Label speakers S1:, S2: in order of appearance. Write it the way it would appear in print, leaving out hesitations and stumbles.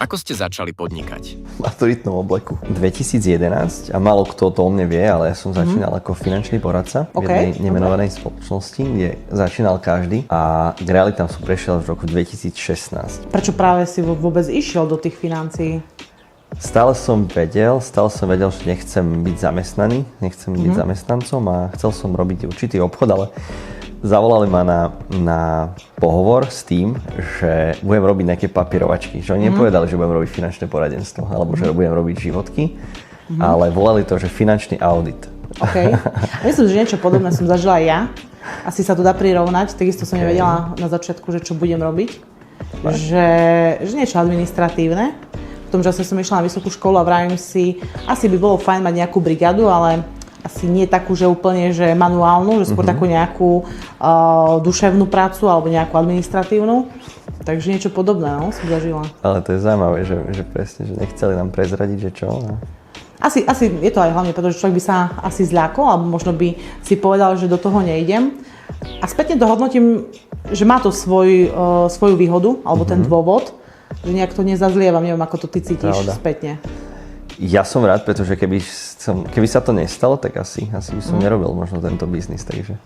S1: Ako ste začali podnikať?
S2: V maturitnom obleku. 2011 a málo kto to o mne vie, ale ja som začínal ako finančný poradca v jednej nemenovanej spoločnosti, kde začínal každý a k realitám som prešiel v roku 2016.
S3: Prečo práve si vôbec išiel do tých financií?
S2: Stále som vedel, že nechcem byť zamestnaný, nechcem byť zamestnancom a chcel som robiť určitý obchod, ale zavolali ma na pohovor s tým, že budem robiť nejaké papierovačky. Že oni nepovedali, že budem robiť finančné poradenstvo alebo že budem robiť životky, ale volali to, že finančný audit.
S3: OK. Myslím, že niečo podobné som zažila aj ja. Asi sa to dá prirovnať. Takisto som nevedela na začiatku, že čo budem robiť. Že niečo administratívne. V tom čase som išla na vysokú školu a vravím si, asi by bolo fajn mať nejakú brigádu, ale asi nie takú, že úplne že manuálnu, že skôr takú nejakú duševnú prácu alebo nejakú administratívnu. Takže niečo podobné, no, som zažila.
S2: Ale to je zaujímavé, že presne, že nechceli nám prezradiť, že čo?
S3: Asi je to aj hlavne, pretože človek by sa asi zľakol, alebo možno by si povedal, že do toho nejdem. A spätne to hodnotím, že má to svoju výhodu, alebo ten dôvod, že nejak to nezazlievam, neviem, ako to ty cítiš spätne.
S2: Ja som rád, pretože keby sa to nestalo, tak asi by som nerobil možno tento biznis, takže